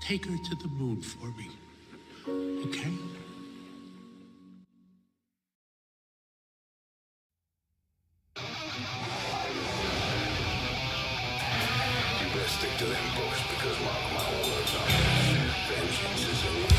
Take her to the moon for me, okay? You better stick to them books because mark my words on this. Vengeance is in the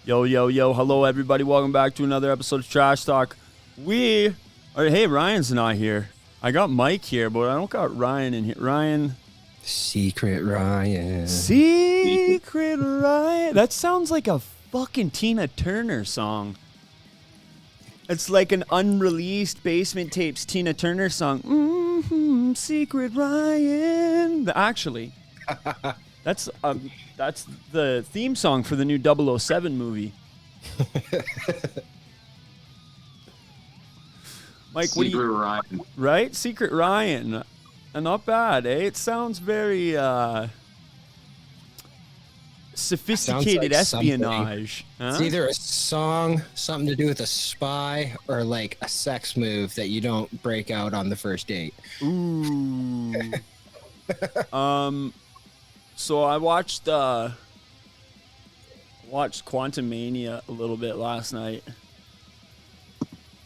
Yo, yo, yo. Hello, everybody. Welcome back to another episode of Trash Talk. Hey, Ryan's not here. I got Mike here, but I don't got Ryan in here. Ryan. Secret Ryan. Secret Ryan. That sounds like a fucking Tina Turner song. It's like an unreleased Basement Tapes Tina Turner song. Secret Ryan. Actually, that's the theme song for the new 007 movie. Mike, Secret Ryan. Right? Secret Ryan. Not bad, eh? It sounds very sophisticated espionage. Huh? It's either a song, something to do with a spy, or like a sex move that you don't break out on the first date. Ooh. So I watched Quantum Mania a little bit last night.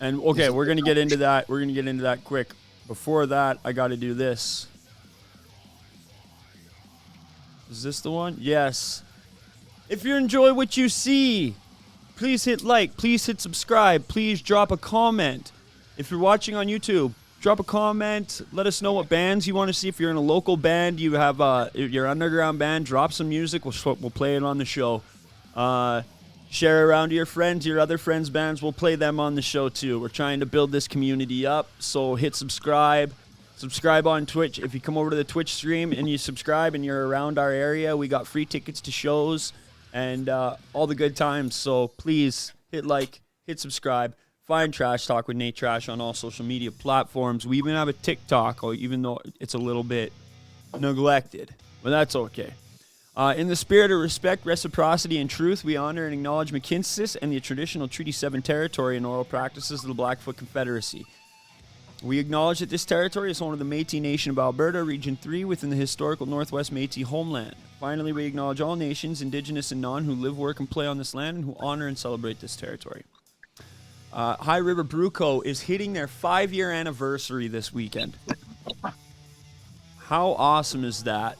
And okay, we're gonna get into that. We're gonna get into that quick. Before that, I got to do this. Is this the one? Yes. If you enjoy what you see, please hit like, please hit subscribe, please drop a comment. If you're watching on YouTube, drop a comment. Let us know what bands you want to see. If you're in a local band, you have your underground band, drop some music. We'll play it on the show. Share around to your friends, your other friends' bands. We'll play them on the show too. We're trying to build this community up, so hit subscribe. Subscribe on Twitch. If you come over to the Twitch stream and you subscribe and you're around our area, we got free tickets to shows and all the good times. So please hit like, hit subscribe. Find Trash Talk with Nate Trash on all social media platforms. We even have a TikTok, even though it's a little bit neglected, but that's okay. In the spirit of respect, reciprocity, and truth, we honor and acknowledge McKinsey and the traditional Treaty 7 territory and oral practices of the Blackfoot Confederacy. We acknowledge that this territory is home to the Métis Nation of Alberta, Region 3, within the historical Northwest Métis homeland. Finally, we acknowledge all nations, Indigenous and non, who live, work, and play on this land and who honor and celebrate this territory. High River Brew Co. is hitting their 5-year anniversary this weekend. How awesome is that?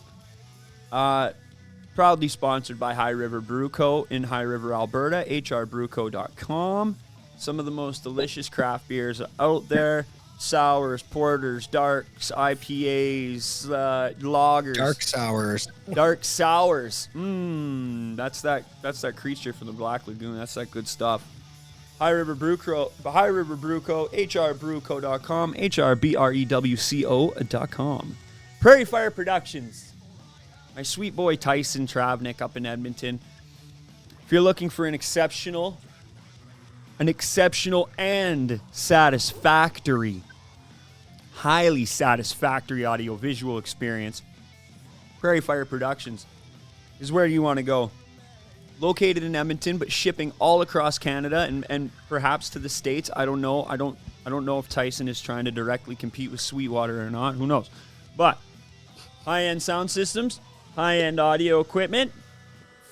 Proudly sponsored by High River Brew Co. in High River, Alberta, hrbrewco.com. Some of the most delicious craft beers out there. Sours, porters, darks, IPAs, lagers. Dark sours. That's that creature from the Black Lagoon. That's that good stuff. High River Brew Co. hrbrewco.com, hrbrewco.com. Prairie Fire Productions. My sweet boy Tyson Travnik up in Edmonton. If you're looking for an exceptional and satisfactory, highly satisfactory audio-visual experience, Prairie Fire Productions is where you want to go. Located in Edmonton, but shipping all across Canada and perhaps to the States. I don't know. I don't know if Tyson is trying to directly compete with Sweetwater or not. Who knows? But high-end sound systems, high-end audio equipment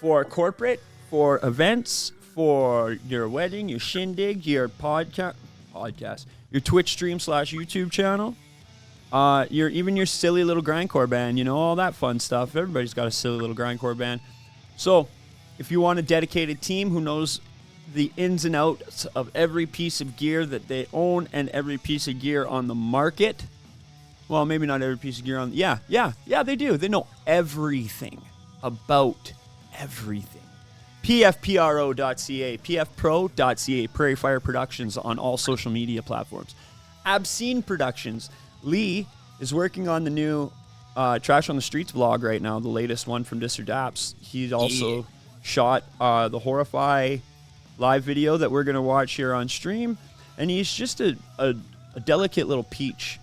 for corporate, for events, for your wedding, your shindig, your podcast, your Twitch stream / YouTube channel, your silly little grindcore band, all that fun stuff. Everybody's got a silly little grindcore band. So if you want a dedicated team who knows the ins and outs of every piece of gear that they own and every piece of gear on the market, well, maybe not every piece of gear on... Yeah, they do. They know everything about everything. pfpro.ca, pfpro.ca, Prairie Fire Productions on all social media platforms. Obscene Productions. Lee is working on the new Trash on the Streets vlog right now, the latest one from Disser Daps. He's also shot the Horrify live video that we're going to watch here on stream, and he's just a delicate little peach.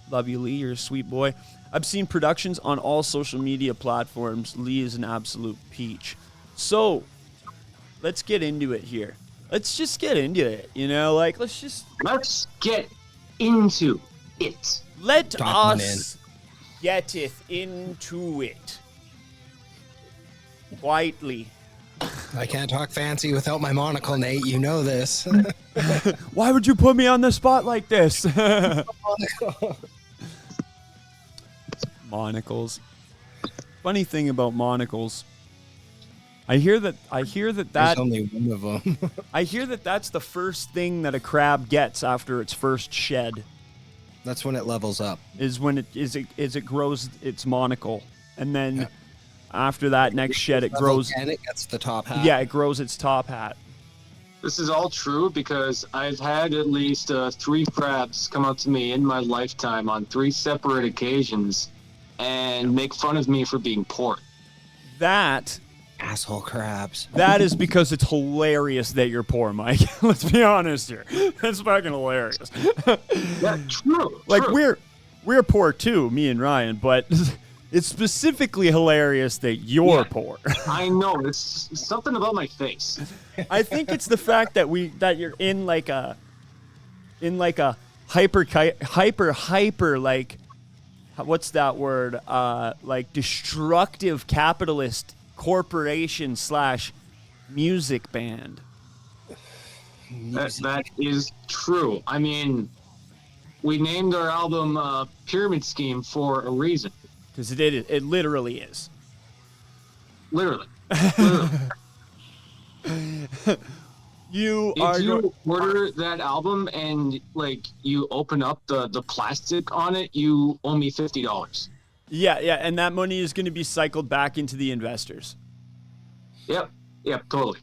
Love you, Lee. You're a sweet boy. Obscene Productions on all social media platforms. Lee is an absolute peach. So, let's get into it here. Let's just get into it. Let's get into it. Let us getteth into it. Quietly. I can't talk fancy without my monocle, Nate. You know this. Why would you put me on the spot like this? Monocles. Funny thing about monocles, I hear that There's only one of them. I hear that that's the first thing that a crab gets after its first shed. That's when it levels up. Is when it grows its monocle, and then after that next shed it grows. And it gets the top hat. Yeah, it grows its top hat. This is all true because I've had at least 3 crabs come up to me in my lifetime on 3 separate occasions and make fun of me for being poor. That Asshole crabs. is because it's hilarious that you're poor, Mike. Let's be honest here. That's fucking hilarious. Yeah, true. Like true. we're poor too, me and Ryan, but it's specifically hilarious that you're poor. I know. It's something about my face. I think it's the fact that you're in like a hyper like what's that word? Like destructive capitalist corporation / music band. That is true. I mean, we named our album Pyramid Scheme for a reason. Because it literally is. Literally. You If you order that album and like you open up the plastic on it, you owe me $50. Yeah, and that money is going to be cycled back into the investors. Yep, totally.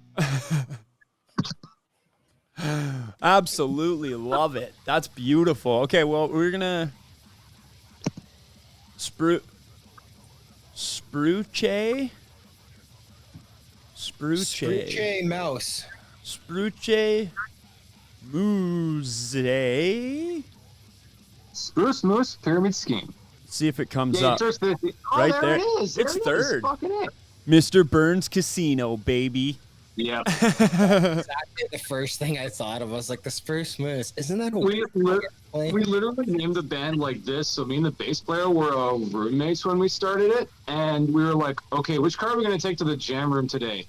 Absolutely love it. That's beautiful. Okay, well, we're going to Spruce Mouse. Spruce Moose. Spruce Moose Pyramid Scheme. See if it comes Yeah, up. just the, Right there. there. It is. It's There it is. third. Fucking it. Mr. Burns Casino, baby. Yeah. Exactly the first thing I thought of. I was like, the Spruce Moose. Isn't that a We weird we literally named the band like this. So me and the bass player were roommates when we started it, and we were like, okay, which car are we gonna take to the jam room today?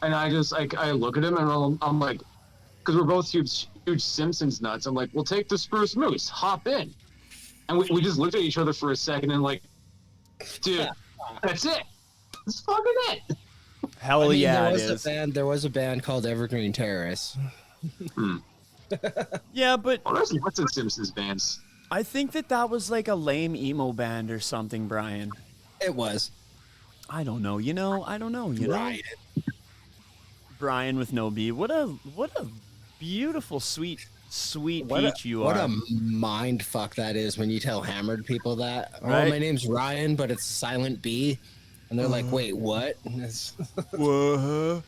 And I just like I look at him and I'm like, because we're both huge Simpsons nuts. I'm like, we'll take the Spruce Moose. Hop in. And we just looked at each other for a second and like, dude, that's it. That's fucking it. Hell I mean, yeah, there it was is. there was a band called Evergreen Terrace. Yeah, but Oh, there's lots of Simpsons bands. I think that was like a lame emo band or something, Brian. It was. I don't know. I don't know. Right. Brian with no B. What a beautiful, sweet peach you What are. a mind fuck that is when you tell hammered people that. Right? Oh, my name's Ryan, but it's silent B. And they're like, wait, what? And it's- Whoa.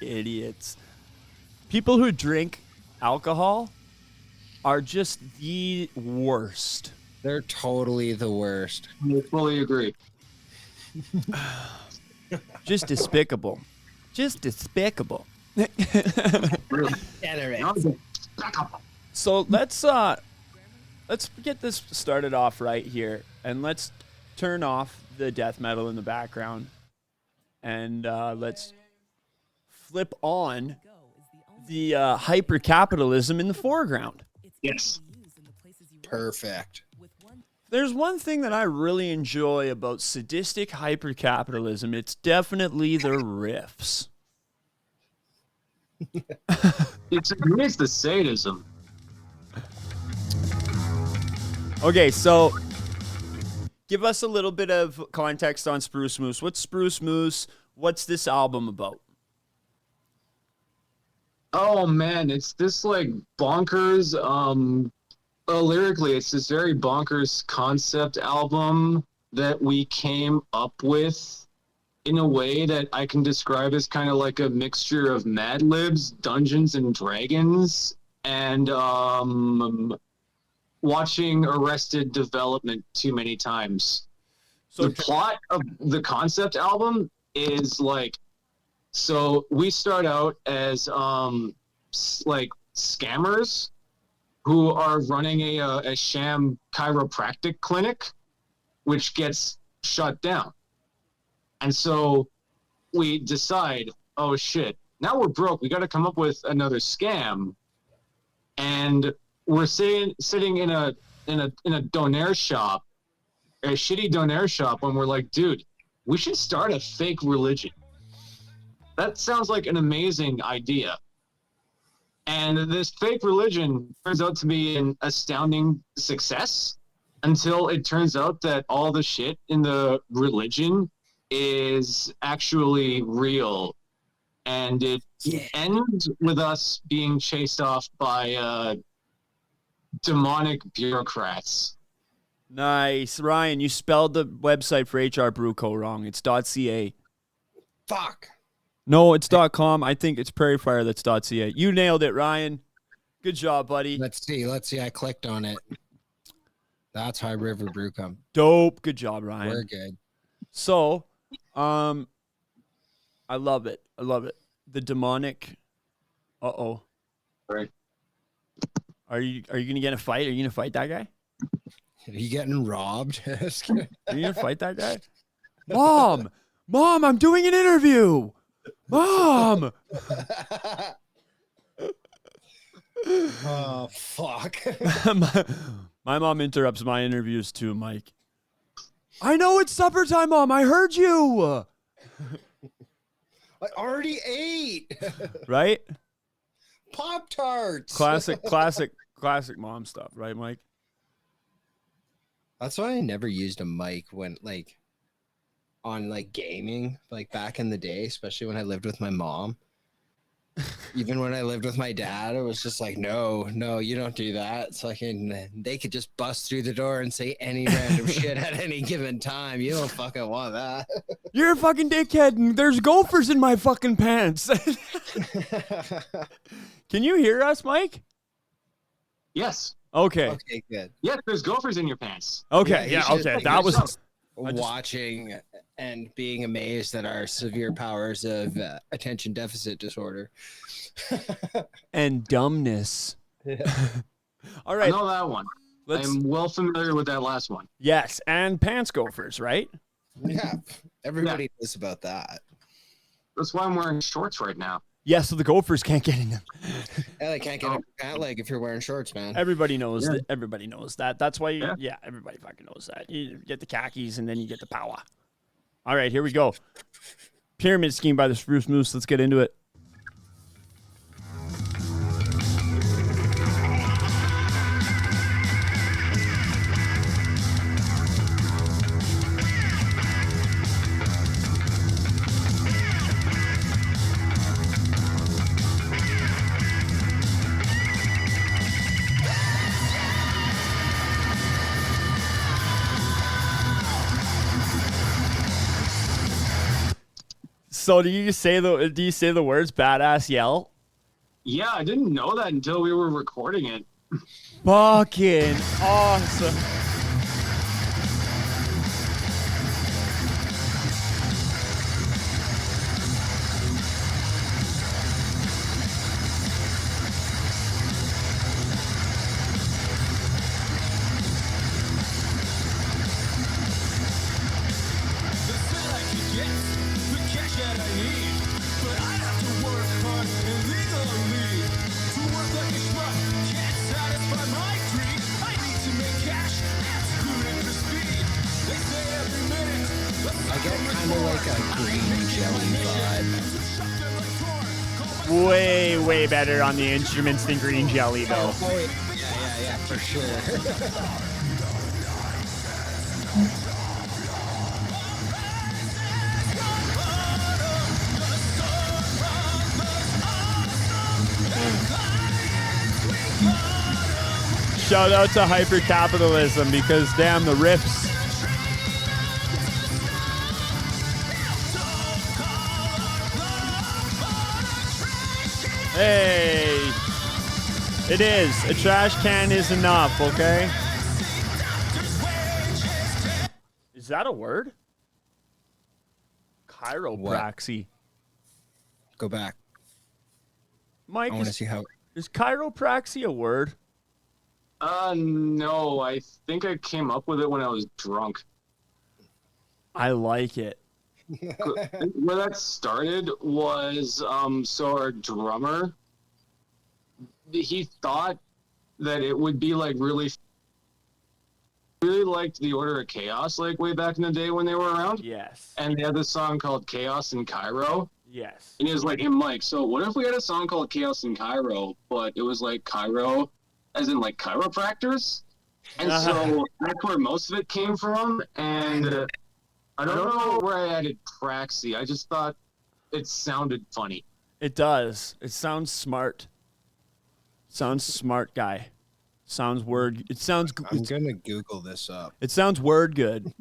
Idiots. People who drink alcohol are just the worst. They're totally the worst. I fully agree. Just despicable. Just despicable. Really. So let's get this started off right here, and let's turn off the death metal in the background, and let's flip on the hyper capitalism in the foreground. Yes. Perfect. There's one thing that I really enjoy about sadistic hyper capitalism. It's definitely the riffs. It's the sadism. Okay, so give us a little bit of context on Spruce Moose. What's Spruce Moose? What's this album about? Oh man, it's this like bonkers. Lyrically, it's this very bonkers concept album that we came up with in a way that I can describe as kind of like a mixture of Mad Libs, Dungeons and Dragons, and watching Arrested Development too many times. So The plot of the concept album is like, so we start out as like scammers who are running a sham chiropractic clinic, which gets shut down. And so we decide, oh shit, now we're broke. We got to come up with another scam. And we're sitting in a donaire shop, a shitty donaire shop, when we're like, dude, we should start a fake religion. that sounds like an amazing idea. And this fake religion turns out to be an astounding success until it turns out that all the shit in the religion is actually real. And it ends with us being chased off by demonic bureaucrats. Nice. Ryan, you spelled the website for HR Bruco wrong. It's .ca. Fuck. No, it's .com. I think it's Prairie Fire that's .ca. You nailed it, Ryan. Good job, buddy. Let's see. I clicked on it. That's High River Brew Company. Dope. Good job, Ryan. We're good. So, I love it. The demonic. Uh-oh. Right. Are you gonna get in a fight? Are you gonna fight that guy? Are you getting robbed? Are you gonna fight that guy? Mom, I'm doing an interview. Mom. Oh fuck. My mom interrupts my interviews too, Mike. I know it's supper time, Mom. I heard you. I already ate. Right? Pop-Tarts. Classic mom stuff, right, Mike? That's why I never used a mic when on gaming, back in the day, especially when I lived with my mom. Even when I lived with my dad, it was just like, no, you don't do that. So they could just bust through the door and say any random shit at any given time. You don't fucking want that. You're a fucking dickhead and there's gophers in my fucking pants. Can you hear us, Mike? Yes. Okay. Okay, good. Yes, there's gophers in your pants. Okay. Yeah, Yeah. you should- Okay. That was. Watching and being amazed at our severe powers of attention deficit disorder and dumbness. All I right. know that one. I'm well familiar with that last one. Yes, and pants gophers, right? Yeah, everybody knows about that. That's why I'm wearing shorts right now. Yeah, so the gophers can't get in them. Yeah, they can't get a pant leg if you're wearing shorts, man. Everybody knows that. Everybody knows that. That's why Yeah. Everybody fucking knows that. You get the khakis and then you get the power. All right, here we go. Pyramid scheme by the Spruce Moose. Let's get into it. So do you say the words badass yell? Yeah, I didn't know that until we were recording it. Fucking awesome. I get kind of like a green jelly vibe. Way better on the instruments than Green Jelly, though. Oh, yeah, for sure. Shout out to hypercapitalism because damn the riffs. Hey, it is. A trash can is enough, okay? Is that a word? Chiropraxy. Go back. Mike, I want to see how. is chiropraxy a word? No, I think I came up with it when I was drunk. I like it. Where that started was, so our drummer, he thought that it would be like really liked the Order of Chaos, like way back in the day when they were around. Yes. And they had this song called Chaos in Cairo. Yes. And he was like, "Hey, Mike, so what if we had a song called Chaos in Cairo, but it was like Cairo, as in like chiropractors?" And so that's where most of it came from. And I don't know where I added Praxi. I just thought it sounded funny. It does. It sounds smart. Sounds smart, guy. Sounds word. It sounds. I'm gonna Google this up. It sounds word good.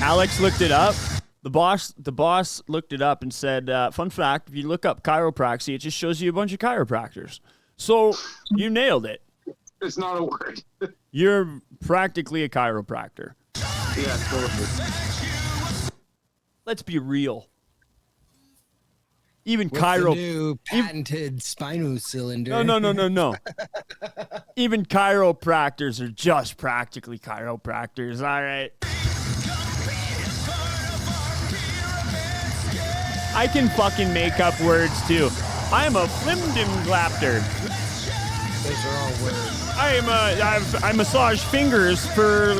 Alex looked it up. The boss looked it up and said, fun fact, if you look up chiropraxy, it just shows you a bunch of chiropractors. So you nailed it. It's not a word. You're practically a chiropractor. Yeah, totally. Let's be real. Even With the new patented spinal cylinder. No. Even chiropractors are just practically chiropractors. All right. I can fucking make up words too. I'm a flimdimglapter. Those are all words. I massage fingers for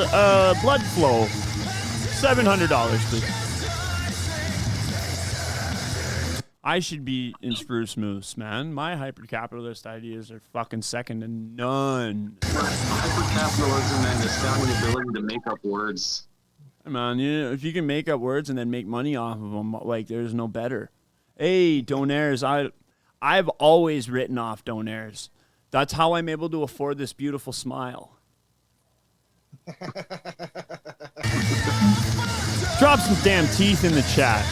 blood flow. $700, please. I should be in Spruce Moose, man. My hyper-capitalist ideas are fucking second to none. Hyper-capitalism and astounding ability to make up words. Man, if you can make up words and then make money off of them, like, there's no better. Hey, donaires, I've always written off donaires. That's how I'm able to afford this beautiful smile. Drop some damn teeth in the chat.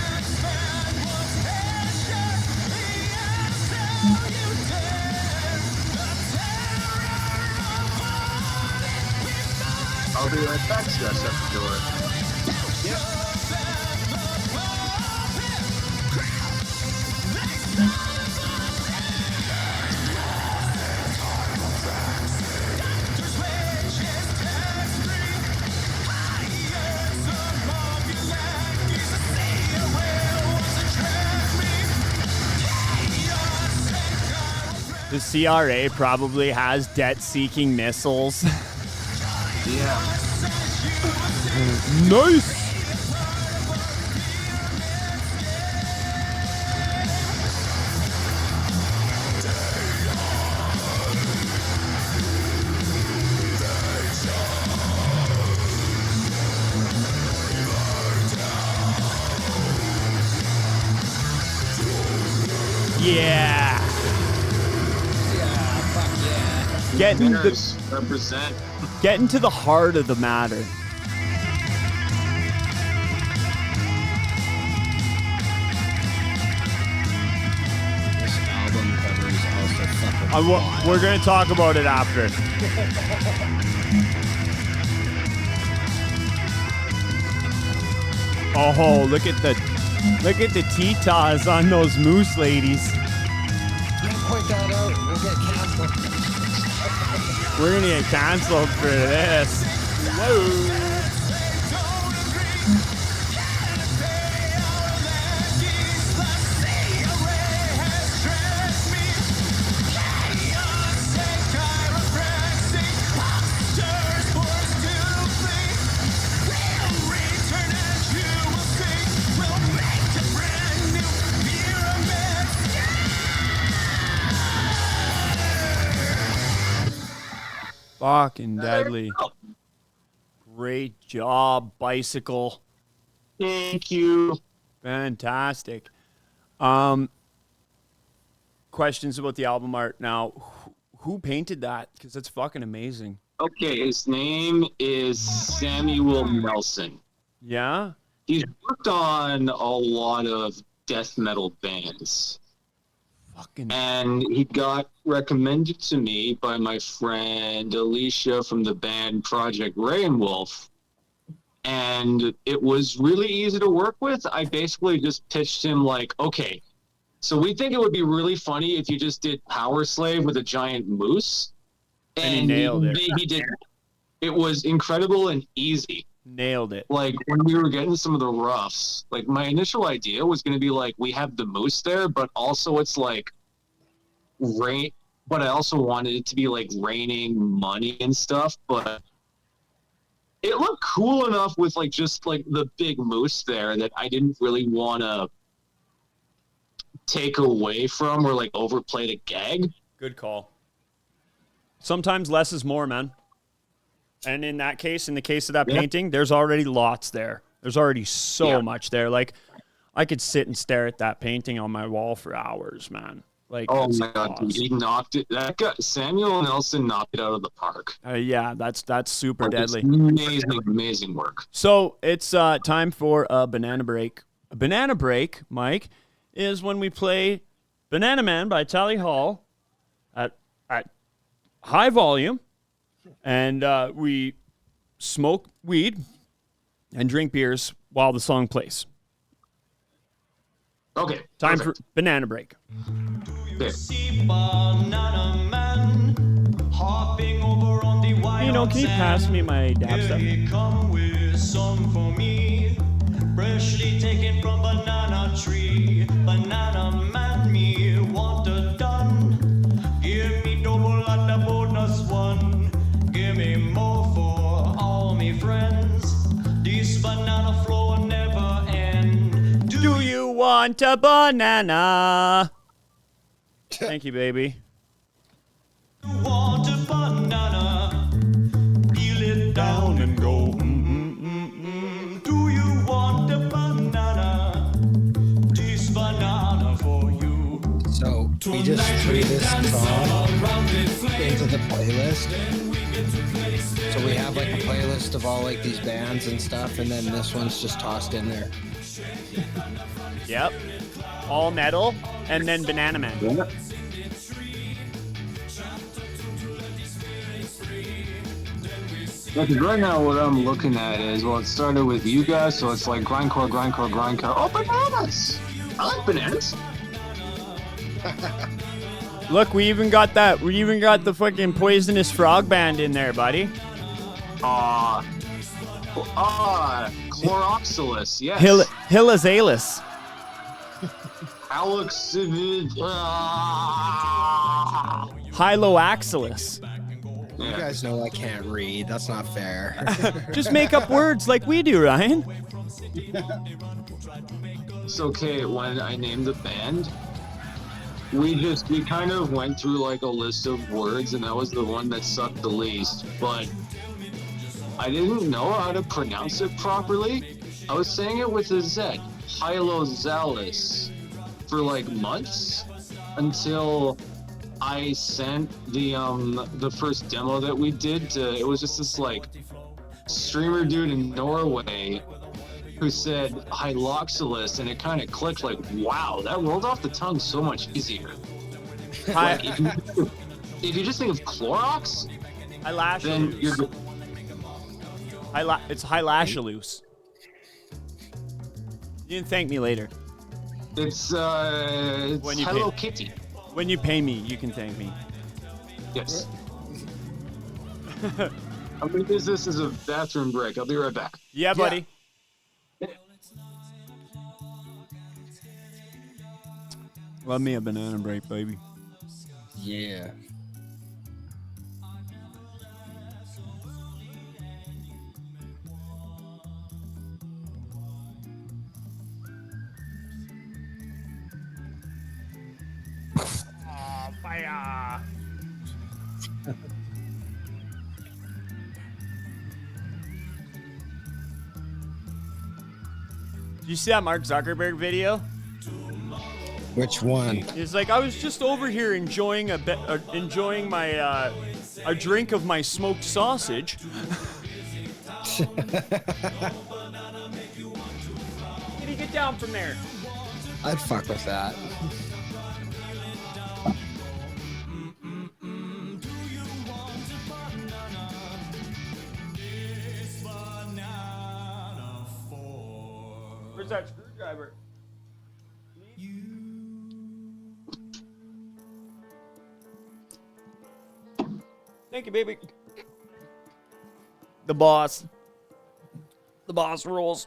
I'll be right back, Stress, at the door. The CRA probably has debt-seeking missiles. Yeah. Nice. Yeah. Getting Represent. Getting to the heart of the matter. This album cover is also fucking wild. We're gonna talk about it after. Oh, look at the titas on those moose ladies. Can't point that out. We'll get canceled. We're gonna get canceled for this. Whoa. Fucking deadly. Great job, Bicycle. Thank you. Fantastic. Questions about the album art now. Who painted that? Because that's fucking amazing. Okay, his name is Samuel Nelson. Yeah? He's worked on a lot of death metal bands. And he got recommended to me by my friend Alicia from the band Project Rainwolf. And it was really easy to work with. I basically just pitched him like, okay, so we think it would be really funny if you just did Power Slave with a giant moose. And he nailed it. He did. It was incredible and easy. Nailed it. Like when we were getting some of the roughs, like my initial idea was going to be like, we have the moose there, but also it's like rain, but I also wanted it to be like raining money and stuff, but it looked cool enough with like just like the big moose there that I didn't really want to take away from or like overplay the gag. Good call. Sometimes less is more, man. And in that case, in the case of that painting, there's already lots there. There's already so much there. Like, I could sit and stare at that painting on my wall for hours, man. Like, Oh it's my god, dude, he knocked it. That guy, Samuel Nelson knocked it out of the park. yeah, that's super Like, it's deadly. amazing work. So it's time for a banana break. A banana break, Mike, is when we play Banana Man by Tally Hall at high volume, and we smoke weed and drink beers while the song plays. Okay. Time perfect. for banana break. Okay. Banana man hopping over on the Can you pass me my dab Here stuff? he come with some for me, freshly taken from banana tree. Banana man, me want it done. Give me double at the bonus one. Give me more for all me friends. This banana flow never end. Do you want a banana? Thank you, baby. you want a banana? Peel it down and go. Do you want a banana? This banana for you. So we just threw this song into the playlist. So we have like a playlist of all like these bands and stuff, and then this one's just tossed in there. Yep. All metal, and then Banana Man. Yeah. Because right now what I'm looking at is, well, it started with you guys, so it's like grindcore. Oh, bananas! I like bananas. Look, we even got that. We even got the fucking Poisonous Frog Band in there, buddy. Chloroxylus, yes. Hilazalis. Alex. Hyloaxilus. You guys know I can't read. That's not fair. Just make up words like we do, Ryan. It's okay. When I named the band, we kind of went through like a list of words, and that was the one that sucked the least. But I didn't know how to pronounce it properly. I was saying it with a Z, Hylozalis, for like months until I sent the first demo that we did to. It was just this like streamer dude in Norway who said Hyloxylus, and it kind of clicked. Like, wow, that rolled off the tongue so much easier. Like, if you just think of Clorox, then you're good. It's Hylashalus. You can thank me later. It's When you Hello pay- Kitty. When you pay me, you can thank me. Yes. I'm gonna use this as a bathroom break. I'll be right back. Yeah, buddy. Love me a banana break, baby. Yeah. Fire. Did you see that Mark Zuckerberg video? Which one? He's like, I was just over here enjoying enjoying my a drink of my smoked sausage. Can you get down from there? I'd fuck with that. Where's that screwdriver? Thank you, baby. The boss. The boss rules.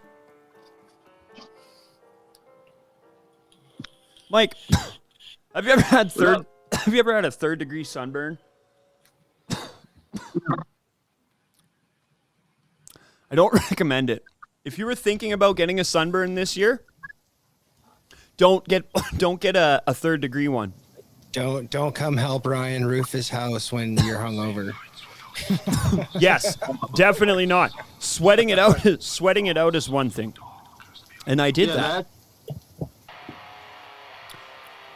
Mike, have you ever had have you ever had a 3rd-degree sunburn? I don't recommend it. If you were thinking about getting a sunburn this year, don't get a 3rd-degree one. Don't come help Ryan roof his house when you're hungover. Yes, definitely not. Sweating it out is one thing. And I did that.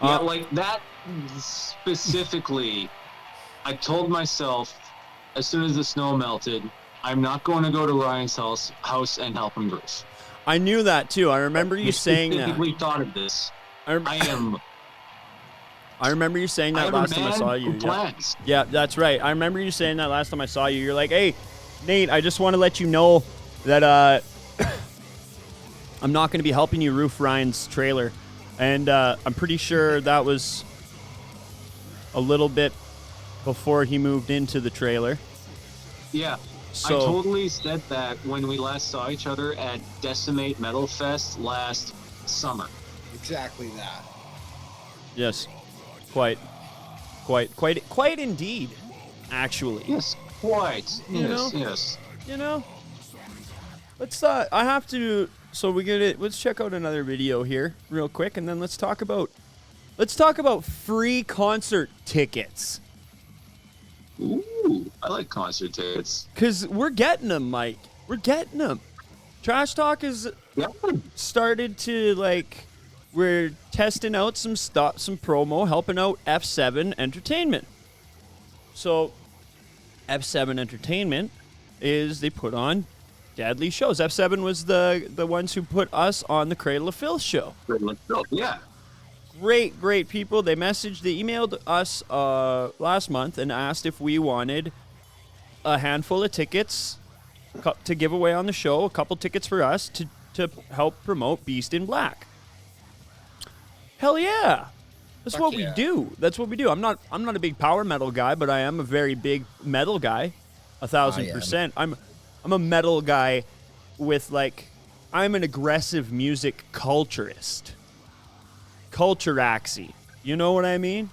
Yeah, like that specifically, I told myself as soon as the snow melted, I'm not going to go to Ryan's house and help him roof. I knew that too. I remember you saying that. Specifically thought of this. I remember you saying that last time I saw you. Yeah, that's right. I remember you saying that last time I saw you. You're like, hey, Nate, I just want to let you know that I'm not going to be helping you roof Ryan's trailer. And I'm pretty sure that was a little bit before he moved into the trailer. Yeah. So, I totally said that when we last saw each other at Decimate Metal Fest last summer. Exactly that. Yes. Quite indeed, actually. Yes, quite. Yes. You know, let's I have to. So let's check out another video here real quick, and then let's talk about free concert tickets. Ooh, I like concert tickets. Cause we're getting them, Mike. We're getting them. Trash Talk is started to we're testing out some promo, helping out F7 Entertainment. So F7 Entertainment they put on deadly shows. F7 was the ones who put us on the Cradle of Filth show. Yeah. Great people. They emailed us last month and asked if we wanted a handful of tickets to give away on the show, a couple tickets for us to help promote Beast in Black. Hell yeah. That's what we do. That's what we do. I'm not a big power metal guy, but I am a very big metal guy. 1,000%. I'm a metal guy with I'm an aggressive music culturist. Culturaxy. You know what I mean?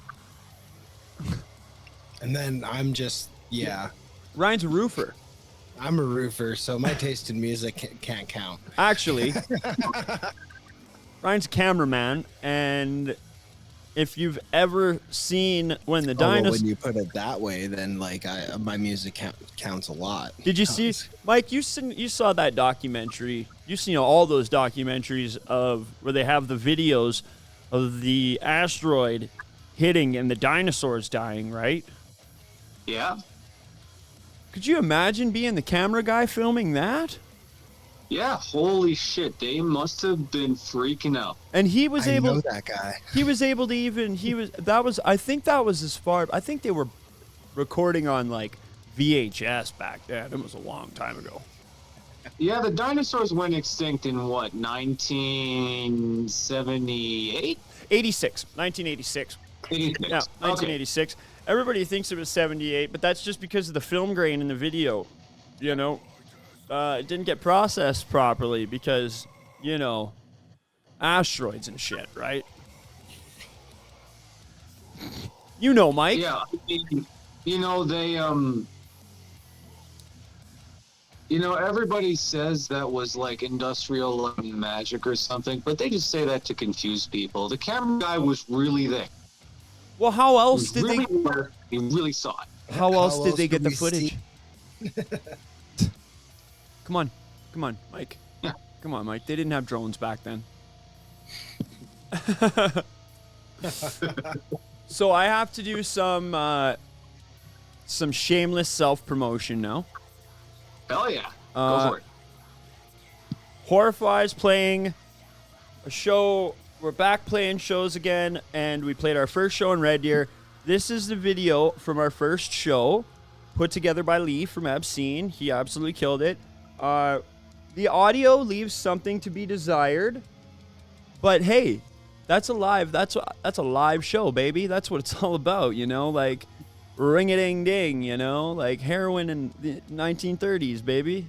And then I'm just, Ryan's a roofer. I'm a roofer, so my taste in music can't count. Actually, Ryan's a cameraman, and if you've ever seen when the dinosaurs... when you put it that way, then my music counts a lot. Did you see, Mike? You saw that documentary. You've seen all those documentaries of where they have the videos of the asteroid hitting and the dinosaurs dying, right? Yeah. Could you imagine being the camera guy filming that? Yeah, holy shit, they must have been freaking out. And he was I know that guy. He was able to I think that was as far, I think they were recording on VHS back then. It was a long time ago. Yeah, the dinosaurs went extinct in what, 1978? 1986. 86. Yeah, 1986. Okay. Everybody thinks it was 78, but that's just because of the film grain in the video. It didn't get processed properly because, asteroids and shit, right? Mike. Yeah, they, everybody says that was industrial magic or something, but they just say that to confuse people. The camera guy was really there. Well, how else did they? He really saw it. How else did they get the footage? Come on, Mike. Yeah. Come on, Mike. They didn't have drones back then. So I have to do some shameless self-promotion now. Hell yeah. Go for it. Horrify's playing a show. We're back playing shows again, and we played our first show in Red Deer. This is the video from our first show, put together by Lee from Obscene. He absolutely killed it. The audio leaves something to be desired, but hey, that's a live show, baby. That's what it's all about, ring-a-ding-ding, heroin in the 1930s, baby.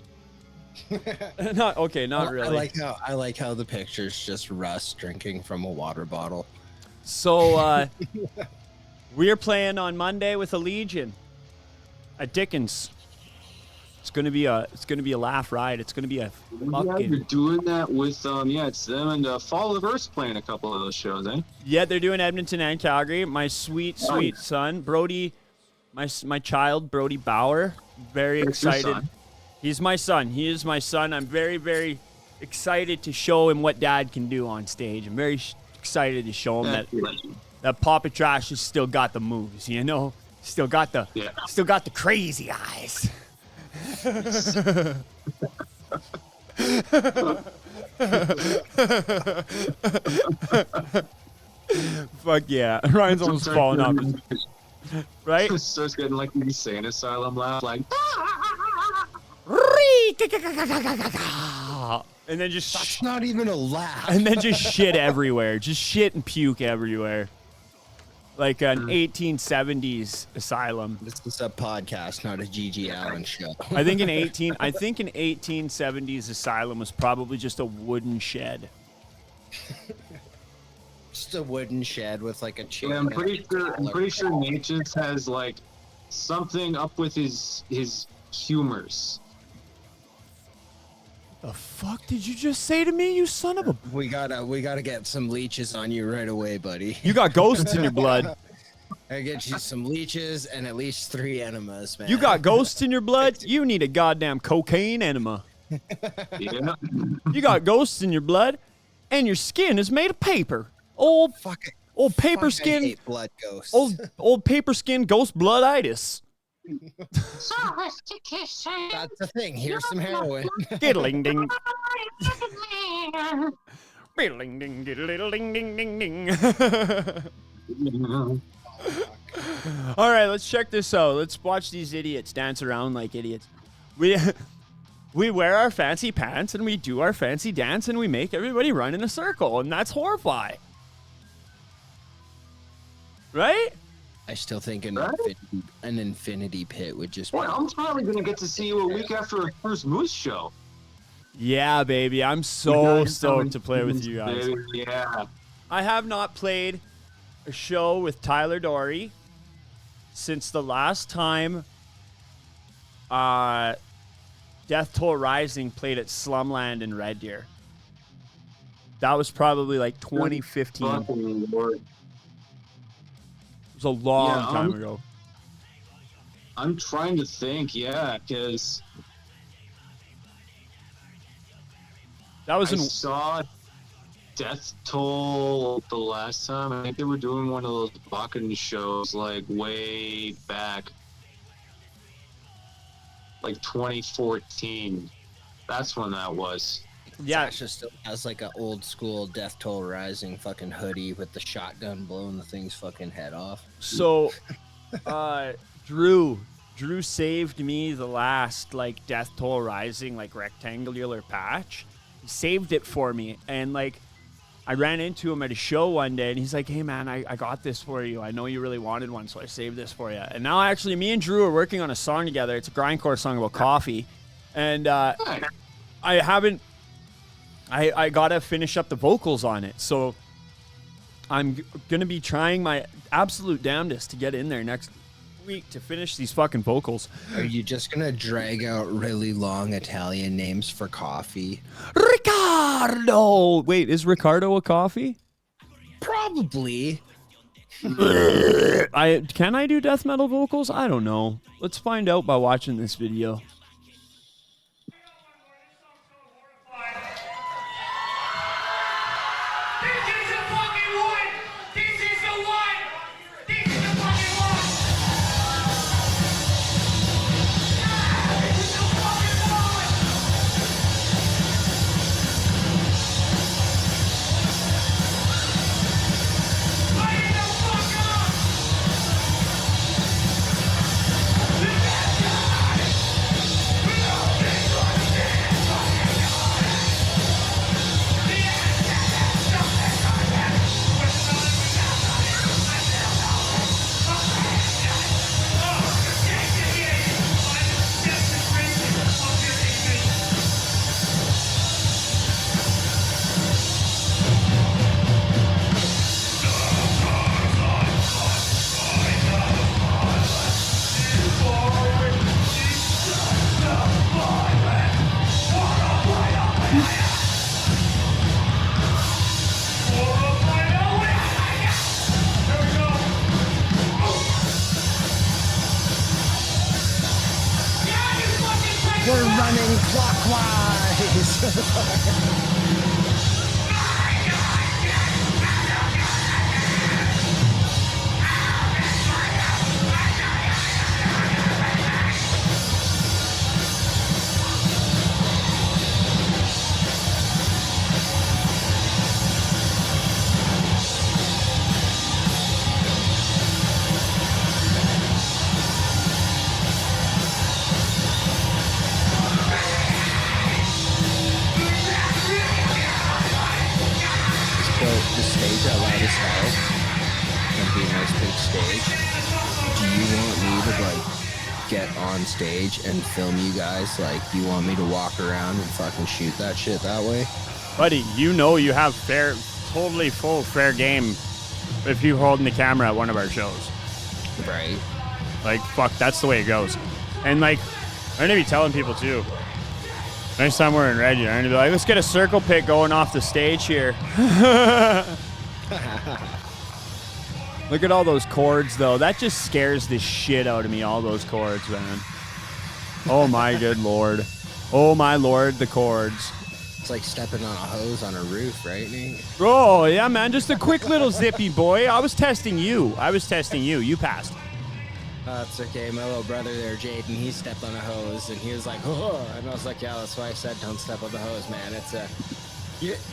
Not okay, not really. I like how the picture's just Russ drinking from a water bottle. So we are playing on Monday with a Legion at Dickens. It's gonna be a laugh ride. It's gonna be a Yeah, fucking you're doing that with it's them and Fall of the Verse playing a couple of those shows, eh? yeah. They're doing Edmonton and Calgary. My sweet son Brody, my child Brody Bauer. Very That's your excited. son. He's my son. He is my son. I'm very very excited to show him what Dad can do on stage. I'm very excited to show him that Papa Trash has still got the moves. You know, still got the crazy eyes. Fuck yeah. Ryan's almost falling off. Right? Starts getting like the insane asylum laugh, like And then just That's not even a laugh. and then just shit everywhere. Just shit and puke everywhere. Like an 1870s asylum. This is a podcast, not a G.G. Allen show. I think an 1870s asylum was probably just a wooden shed. Just a wooden shed with like a chair. I'm pretty sure Natchez has like something up with his humors. The fuck did you just say to me, you son of a... We gotta get some leeches on you right away, buddy. You got ghosts in your blood. I get you some leeches and at least 3 enemas, man. You got ghosts in your blood? You need a goddamn cocaine enema. Yeah. You got ghosts in your blood, and your skin is made of paper. Old paper I skin. hate blood ghosts. Old paper skin ghost blooditis. That's the thing. Here's some heroin. Diddling ding. Diddling ding diddle ding ding ding ding. All right, let's check this out. Let's watch these idiots dance around like idiots. We wear our fancy pants and we do our fancy dance and we make everybody run in a circle, and that's horrifying. Right? I still think an infinity pit would just. Boy, I'm probably gonna get to see you a week after our first Moose show. Yeah, baby. I'm so stoked to play with you guys. Baby, yeah. I have not played a show with Tyler Dory since the last time Death Toll Rising played at Slumland in Red Deer. That was probably like 2015. Fucking Lord. It was a long Yeah, time ago. I'm trying to think, because That was I in saw Death Toll the last time. I think they were doing one of those Bakken shows like way back, like 2014. That's when that was. yeah. Sasha still has like an old school Death Toll Rising fucking hoodie with the shotgun blowing the thing's fucking head off. So, Drew saved me the last like Death Toll Rising like rectangular patch. He saved it for me, and like I ran into him at a show one day, and he's like, "Hey man, I got this for you. I know you really wanted one, so I saved this for you." And now actually, me and Drew are working on a song together. It's a grindcore song about coffee, and I gotta finish up the vocals on it, so I'm gonna be trying my absolute damnedest to get in there next week to finish these fucking vocals. Are you just gonna drag out really long Italian names for coffee? Ricardo! Wait, is Ricardo a coffee? Probably. Can I do death metal vocals? I don't know. Let's find out by watching this video. We're running clockwise. The stage at Loudest House and be a nice big stage. Do you want me to like get on stage and film you guys? Like, do you want me to walk around and fucking shoot that shit that way? Buddy, you know you have totally full fair game if you holding the camera at one of our shows. Right. Like, fuck, that's the way it goes. And like, I'm gonna be telling people too. Next time we're in Reggie, I'm gonna be like, let's get a circle pit going off the stage here. Look at all those chords, though. That just scares the shit out of me, all those chords, man. Oh, my good lord. Oh, my lord, the chords. It's like stepping on a hose on a roof, right, Nate? Oh, yeah, man. Just a quick little zippy boy. I was testing you. You passed. That's okay. My little brother there, Jaden, he stepped on a hose, and he was like, oh. And I was like, yeah, that's why I said don't step on the hose, man. It's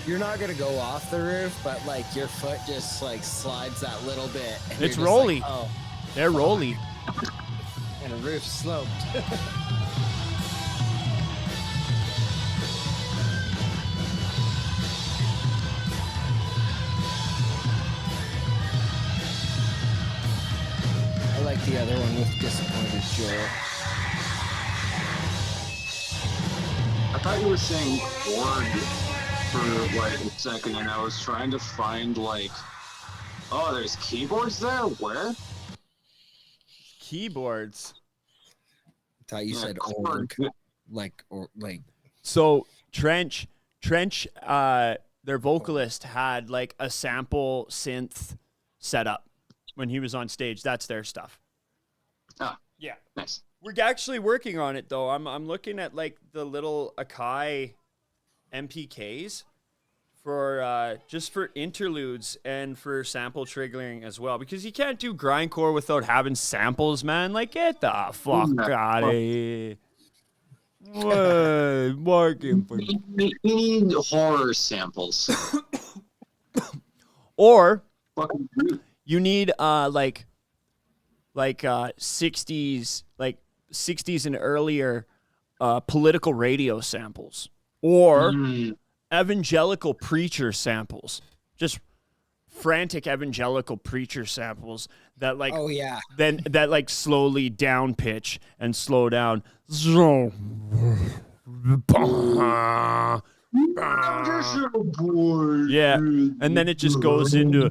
you're not going to go off the roof, but, like, your foot just, like, slides that little bit. It's rolly. Like, oh. They're rolly. And the roof sloped. I like the other one with Disappointed Joel. I thought you were saying board for like a second, and I was trying to find like, oh, there's keyboards there. Where? Keyboards. I thought you said org. Like. So Trench, their vocalist had like a sample synth set up when he was on stage. That's their stuff. Ah, Yeah. nice. We're actually working on it though. I'm looking at like the little Akai MPKs for just for interludes and for sample triggering as well, because you can't do grindcore without having samples, man. Like, get the fuck out of here. What? Working for We need horror samples. or Fucking you need like 60s and earlier political radio samples, or evangelical preacher samples, just frantic evangelical preacher samples that like, Oh, yeah. then that like slowly down pitch and slow down. Yeah, and then it just goes into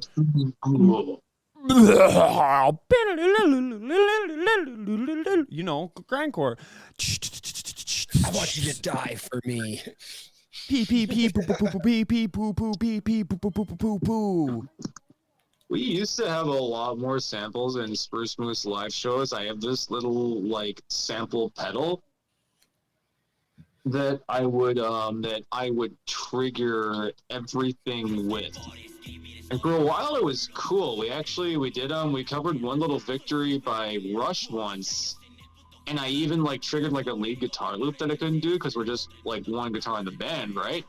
you know, grindcore. I want you to die for me. Pee pee pee poo poo poo pee pee poo poo pee pee poo poo poo poo poo poo. We used to have a lot more samples in Spruce Moose live shows. I have this little like sample pedal that I would trigger everything with. And for a while it was cool. We covered One Little Victory by Rush once. And I even like triggered like a lead guitar loop that I couldn't do because we're just like one guitar in the band, right?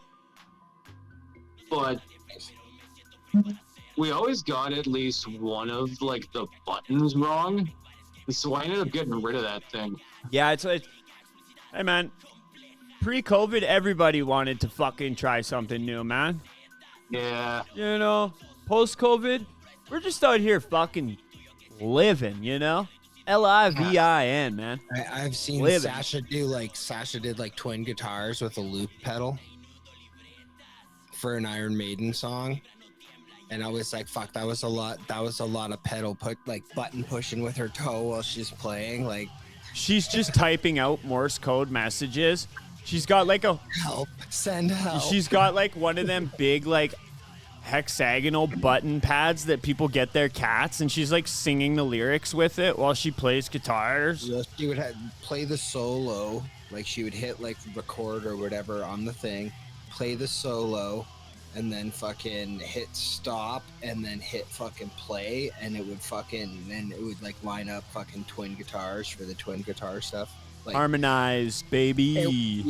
But we always got at least one of like the buttons wrong. And so I ended up getting rid of that thing. Yeah, it's like, hey man, pre-COVID, everybody wanted to fucking try something new, man. Yeah. You know, post-COVID, we're just out here fucking living, you know? Livin, man. I've seen Living. Sasha did like twin guitars with a loop pedal for an Iron Maiden song. And I was like, fuck, that was a lot of pedal button pushing with her toe while she's playing. Like, She's just typing out Morse code messages. She's got like help, send help. she's got like one of them big like hexagonal button pads that people get their cats, and she's like singing the lyrics with it while she plays guitars. Yes, she would play the solo, like she would hit like record or whatever on the thing, play the solo, and then fucking hit stop, and then hit fucking play, and it would like line up fucking twin guitars for the twin guitar stuff. Like, Harmonized, baby.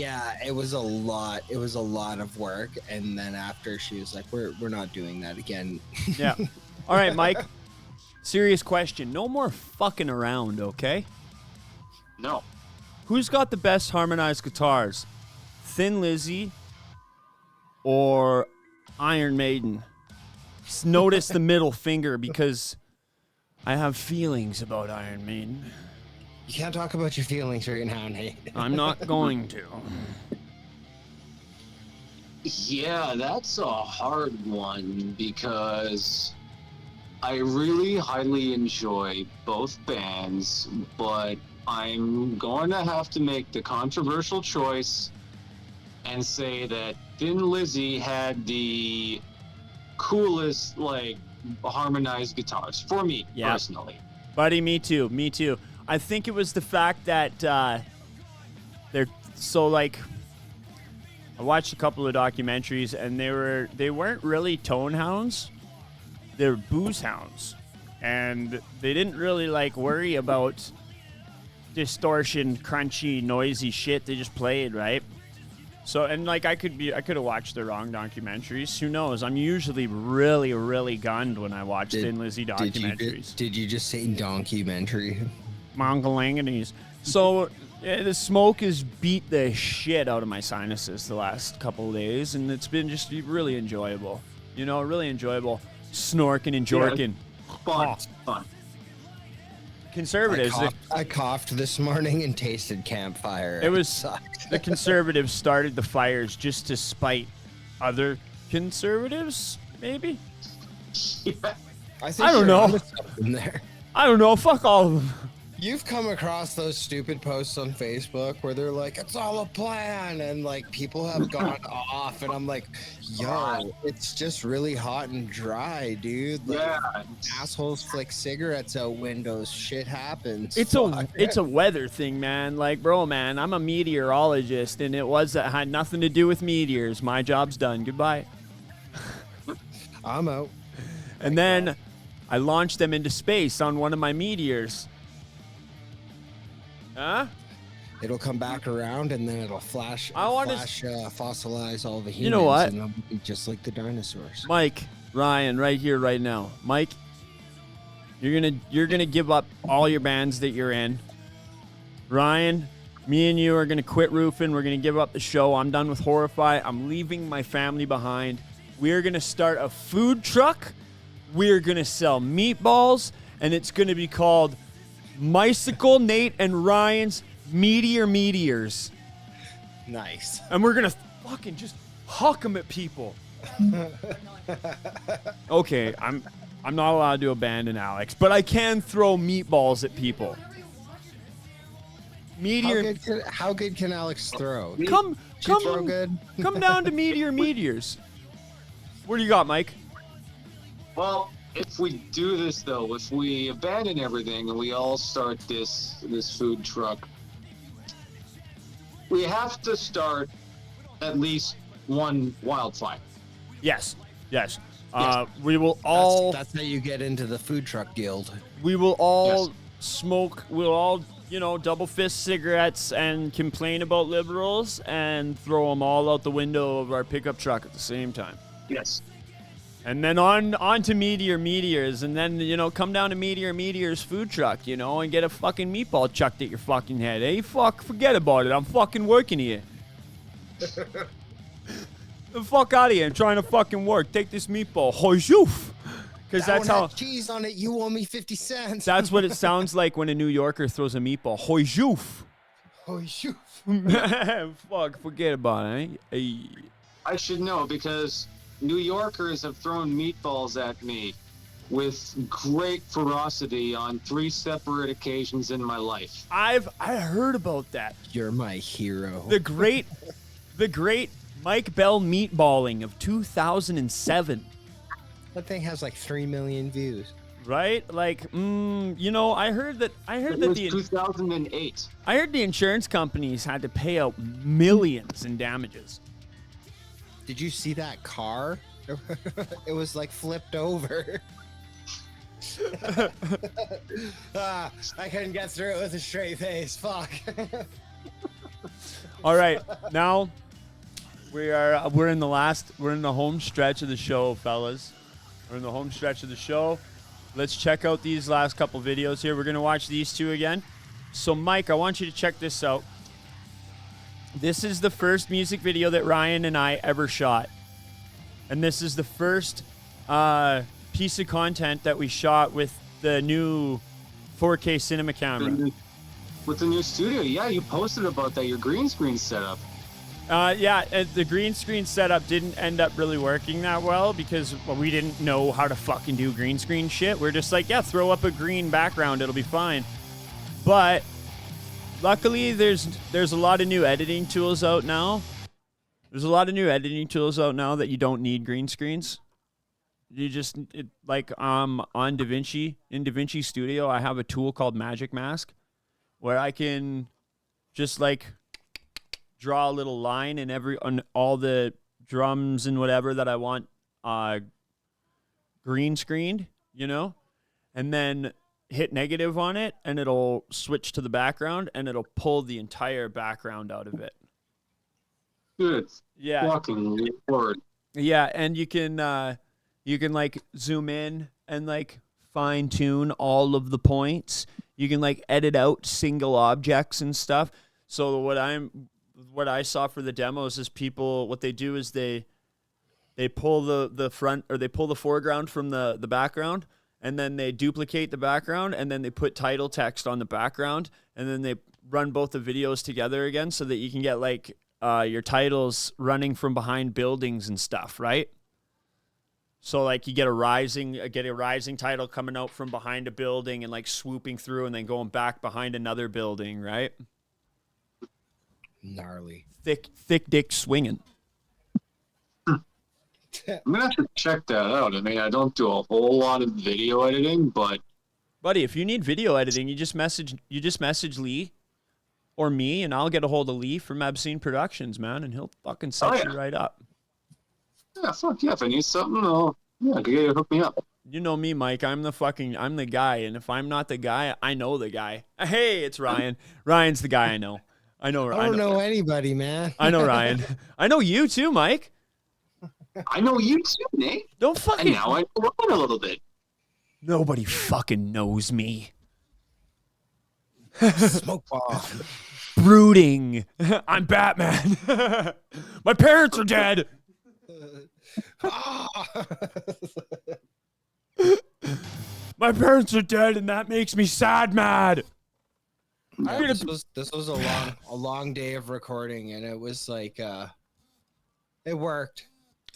it was a lot. It was a lot of work, and then after she was like, "We're not doing that again." Yeah. All right, Mike. Serious question. No more fucking around, okay? No. Who's got the best harmonized guitars? Thin Lizzy or Iron Maiden? Just notice the middle finger because I have feelings about Iron Maiden. You can't talk about your feelings right now, Nate. I'm not going to. Yeah, that's a hard one because I really highly enjoy both bands, but I'm going to have to make the controversial choice and say that Thin Lizzy had the coolest, like, harmonized guitars for me personally. Buddy, me too. Me too. I think it was the fact that they're so like. I watched a couple of documentaries and they weren't really tone hounds. They're booze hounds, and they didn't really like worry about distortion, crunchy, noisy shit. They just played, right? So, and like I could have watched the wrong documentaries. Who knows? I'm usually really, really gunned when I watch Thin Lizzy documentaries. Did you just say documentary? Mongolanganese. So the smoke has beat the shit out of my sinuses the last couple of days, and it's been just really enjoyable. You know, really enjoyable snorking and jorking. Fun. Conservatives. I coughed this morning and tasted campfire. It was the conservatives started the fires just to spite other conservatives, maybe? Yeah. I think I don't you're know. onto something there. I don't know. Fuck all of them. You've come across those stupid posts on Facebook where they're like, "It's all a plan," and like people have gone off, and I'm like, "Yo, it's just really hot and dry, dude." Like, Yeah. assholes flick cigarettes out windows. Shit happens. It's a weather thing, man. Like, bro, man, I'm a meteorologist, and it had nothing to do with meteors. My job's done. Goodbye. I'm out. And then I launched them into space on one of my meteors. Huh? It'll come back around, and then it'll fossilize all the humans. You know what? And they'll be just like the dinosaurs. Mike, Ryan, right here, right now. Mike, you're gonna give up all your bands that you're in. Ryan, me and you are gonna quit roofing. We're gonna give up the show. I'm done with Horrify. I'm leaving my family behind. We're gonna start a food truck. We're gonna sell meatballs, and it's gonna be called Mycicle, Nate, and Ryan's Meteors. Nice. And we're gonna fucking just huck them at people. Okay, I'm not allowed to abandon Alex, but I can throw meatballs at people. How good can Alex throw? Come throw good? Come down to Meteors. What do you got, Mike? Well, if we do this though, if we abandon everything and we all start this food truck, we have to start at least one wildfire. Yes. We will all. That's how you get into the food truck guild. We will all smoke. We'll all, double fist cigarettes and complain about liberals and throw them all out the window of our pickup truck at the same time. Yes. And then on to Meteors, and then, come down to Meteors food truck, and get a fucking meatball chucked at your fucking head. Hey, forget about it. I'm fucking working here. The fuck out of here. I'm trying to fucking work. Take this meatball. Hojoof. Because that's how... cheese on it, you owe me 50 cents. That's what it sounds like when a New Yorker throws a meatball. Hojoof. Hojoof. Fuck, forget about it, eh? Hey. I should know because New Yorkers have thrown meatballs at me with great ferocity on 3 separate occasions in my life. I heard about that. You're my hero. The great Mike Bell meatballing of 2007. That thing has like 3 million views. Right? Like, you know, I heard that It was 2008. I heard the insurance companies had to pay out millions in damages. Did you see that car? It was like flipped over. I couldn't get through it with a straight face. Fuck. All right, now we're in the home stretch of the show, fellas. We're in the home stretch of the show. Let's check out these last couple videos here. We're gonna watch these two again. So, Mike, I want you to check this out. This is the first music video that Ryan and I ever shot, and this is the first piece of content that we shot with the new 4K cinema camera. With the new studio, yeah, you posted about that, your green screen setup. Yeah, the green screen setup didn't end up really working that well because we didn't know how to fucking do green screen shit. We're just like, yeah, throw up a green background, it'll be fine. But luckily, there's a lot of new editing tools out now. There's a lot of new editing tools out now that you don't need green screens. You just like on DaVinci, in DaVinci Studio, I have a tool called Magic Mask where I can just like draw a little line in on all the drums and whatever that I want green screened, you know, and then hit negative on it and it'll switch to the background and it'll pull the entire background out of it. Good. Yeah. Fucking word. Yeah, and you can like zoom in and like fine tune all of the points. You can like edit out single objects and stuff. So what I saw for the demos is people, what they do is they pull the front, or they pull the foreground from the background, and then they duplicate the background, and then they put title text on the background, and then they run both the videos together again so that you can get like your titles running from behind buildings and stuff, right? So like you get a rising title coming out from behind a building and like swooping through and then going back behind another building, right? Gnarly. Thick dick swinging. I'm gonna have to check that out. I mean, I don't do a whole lot of video editing, but Buddy, if you need video editing, you just message Lee or me, and I'll get a hold of Lee from Obscene Productions, man, and he'll fucking set you right up. yeah, fuck yeah. If I need something, hook me up. You know me, Mike. I'm the guy, and if I'm not the guy, I know the guy. Hey, it's Ryan. Ryan's the guy I know. I don't know anybody, man. I know Ryan. I know you too, Mike. I know you too, Nate. Don't fucking. And now I know Ryan a little bit. Nobody fucking knows me. Smoke bomb. Brooding. I'm Batman. My parents are dead. My parents are dead, and that makes me sad mad. Yeah, this was a long day of recording, and it was like it worked,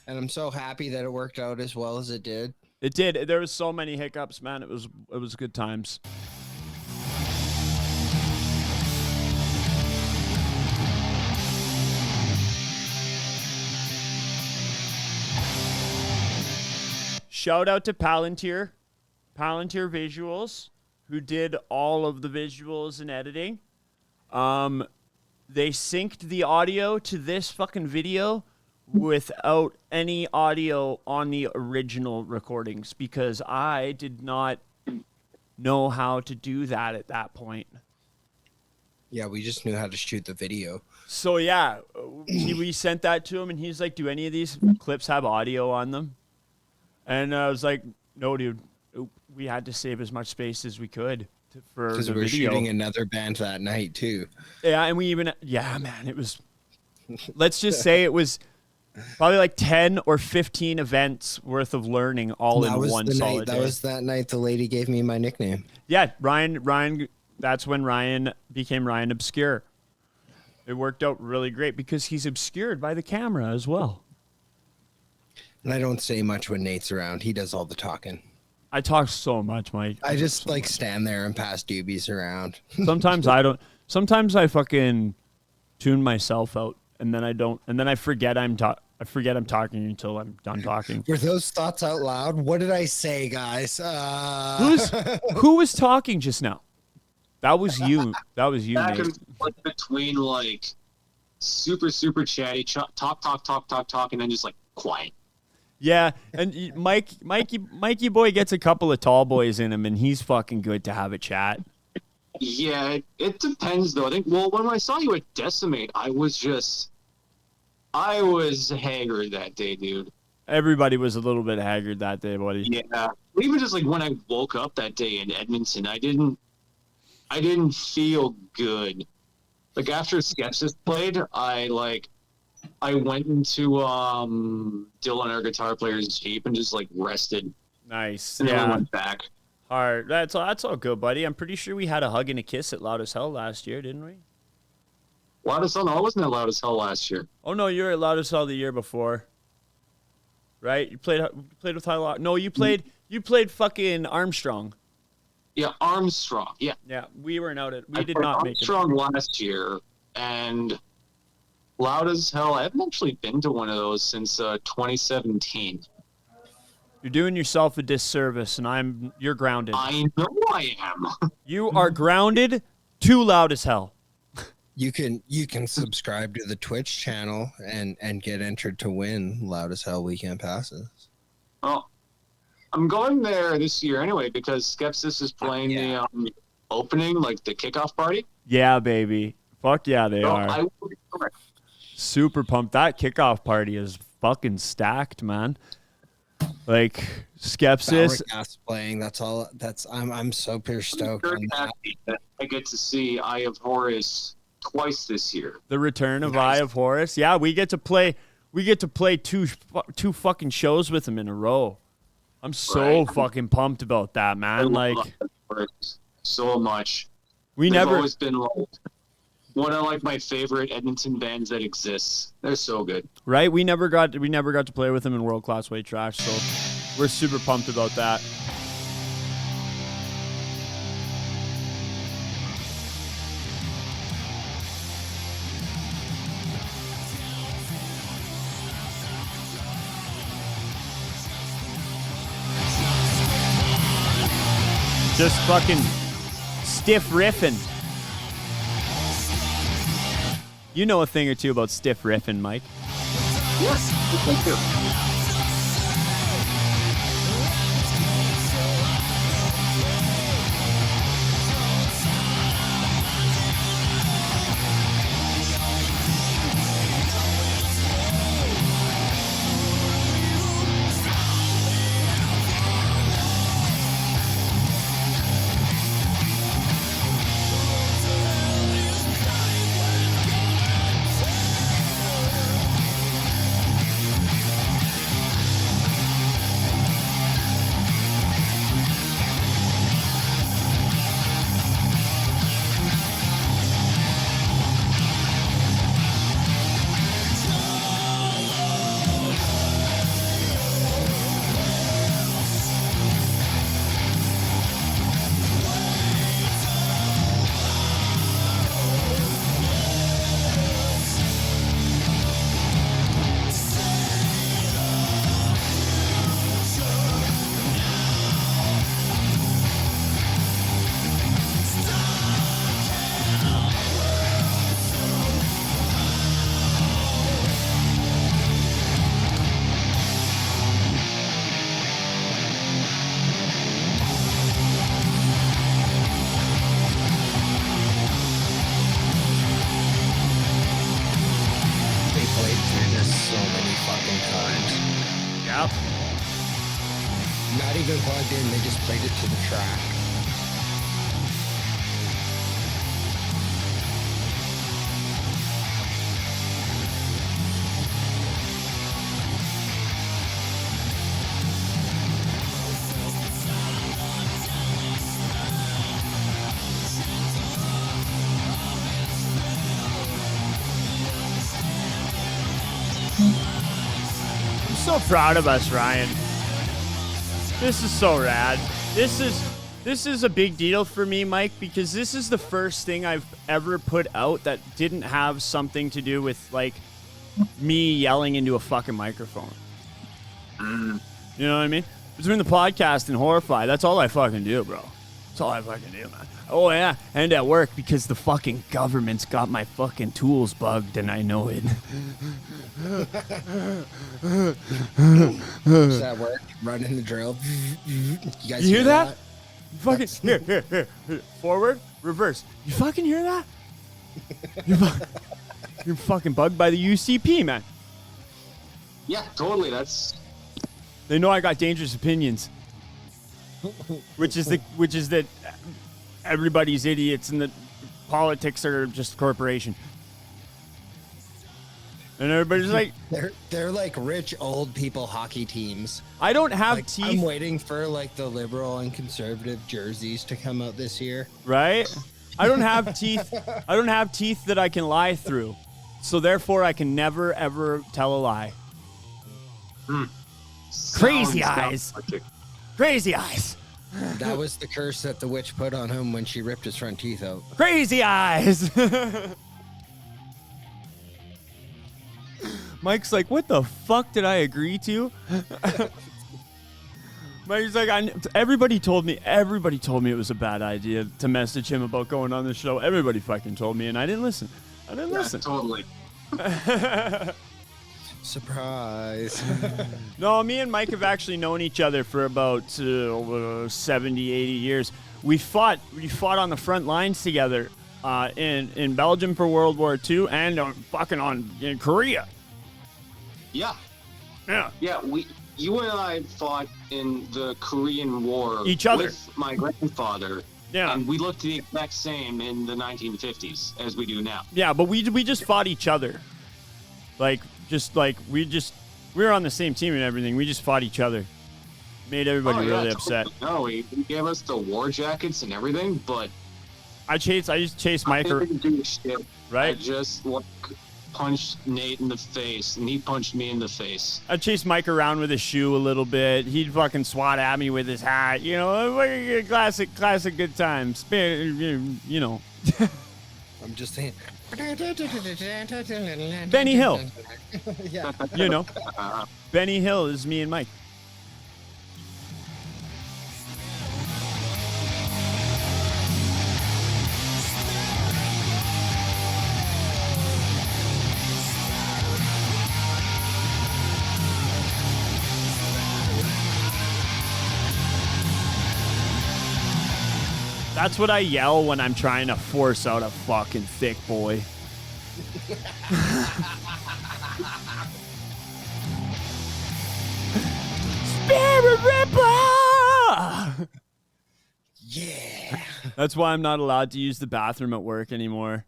and I'm so happy that it worked out as well as it did. It did. There was so many hiccups, man. It was good times. Shout out to Palantir Visuals, who did all of the visuals and editing. They synced the audio to this fucking video without any audio on the original recordings because I did not know how to do that at that point. Yeah, we just knew how to shoot the video. So yeah, we sent that to him and he's like, do any of these clips have audio on them? And I was like, no, dude. We had to save as much space as we could for the video. Because we were shooting another band that night too. Yeah, and man, it was, let's just say it was probably like 10 or 15 events worth of learning all in one solid day. That was that night the lady gave me my nickname. Yeah, Ryan, that's when Ryan became Ryan Obscure. It worked out really great because he's obscured by the camera as well. And I don't say much when Nate's around. He does all the talking. I talk so much, Mike. I just like stand there and pass doobies around. Sometimes I don't. Sometimes I fucking tune myself out, and then I don't, and then I forget I'm I forget I'm talking until I'm done talking. Were those thoughts out loud? What did I say, guys? Who was talking just now? That was you. That was you, Back Nate. and forth between like super chatty, talk, and then just like quiet. Yeah, and Mikey boy gets a couple of tall boys in him, and he's fucking good to have a chat. Yeah, it depends though. I think. Well, when I saw you at Decimate, I was haggard that day, dude. Everybody was a little bit haggard that day, buddy. Yeah, even just like when I woke up that day in Edmonton, I didn't feel good. Like after Skepsis played, I went into Dylan, our guitar player's Jeep, and just like rested. Nice. And then we Yeah. went back. Hard. That's all good, buddy. I'm pretty sure we had a hug and a kiss at Loud as Hell last year, didn't we? Loud as Hell? No, I wasn't at Loud as Hell last year. Oh no, you were at Loud as Hell the year before. Right? You played with High Loud. No, you played fucking Armstrong. Yeah, Armstrong. Yeah. Yeah, we weren't out at. We I did played not make it. Armstrong last year, and Loud as Hell. I haven't actually been to one of those since 2017. You're doing yourself a disservice, and you're grounded. I know I am. You are grounded to Loud as Hell. You can subscribe to the Twitch channel and get entered to win Loud as Hell weekend passes. Well, I'm going there this year anyway because Skepsis is playing the opening, like the kickoff party. Yeah, baby. Fuck yeah, they So are. I will be there. Super pumped. That kickoff party is fucking stacked, man. Like Skepsis. Gas playing. That's all. I'm so pure stoked Very on that. happy that I get to see Eye of Horus twice this year. The return of Eye of Horus. Yeah, we get to play two fucking shows with him in a row. I'm so Right. fucking pumped about that, I man. Like love Eye of Horus so much. we They've never always been like one of like my favorite Edmonton bands that exists. They're so good. right? We never got to play with him in World Class White Trash, so we're super pumped about that. Just fucking stiff riffing. You know a thing or two about stiff riffing, Mike. Yes, thank you. They played through this so many fucking times. Yep. Not even plugged in. They just played it to the track. I'm so proud of us, Ryan. This is so rad. This is a big deal for me, Mike, because this is the first thing I've ever put out that didn't have something to do with like me yelling into a fucking microphone. You know what I mean? Between the podcast and Horrify, that's all I fucking do, bro. That's all I fucking do, man. Oh, yeah. And at work, because the fucking government's got my fucking tools bugged, and I know it. Does that work? Running the drill. You guys You hear that? Fucking here. Forward, reverse. You fucking hear that? You're fucking bugged by the UCP, man. Yeah, totally. That's They know I got dangerous opinions, which is that everybody's idiots and that politics are just a corporation. And everybody's like, They're like rich old people hockey teams. I don't have Like, teeth, I'm waiting for like the liberal and conservative jerseys to come out this year. right? I don't have teeth. I don't have teeth that I can lie through. So therefore, I can never, ever tell a lie. Crazy eyes. Crazy eyes. That was the curse that the witch put on him when she ripped his front teeth out. Crazy eyes. Mike's like, what the fuck did I agree to? Mike's like, everybody told me it was a bad idea to message him about going on the show. Everybody fucking told me, and I didn't listen. totally. Surprise. No, me and Mike have actually known each other for about 70, 80 years. We fought on the front lines together in Belgium for World War II and in Korea. Yeah. Yeah. Yeah, you and I fought in the Korean War Each other. with my grandfather. Yeah. And we looked the exact same in the 1950s as we do now. Yeah, but we just fought each other. We were on the same team and everything. We just fought each other. Made everybody really upset. No, he gave us the war jackets and everything, but I used to chase Mike. I didn't do shit. Right. I just punched Nate in the face, and he punched me in the face. I'd chase Mike around with his shoe a little bit. He'd fucking swat at me with his hat. You know, classic good times. You know. I'm just saying. Benny Hill. Yeah. You know. Benny Hill is me and Mike. That's what I yell when I'm trying to force out a fucking thick boy. Spirit Ripper! Yeah. That's why I'm not allowed to use the bathroom at work anymore.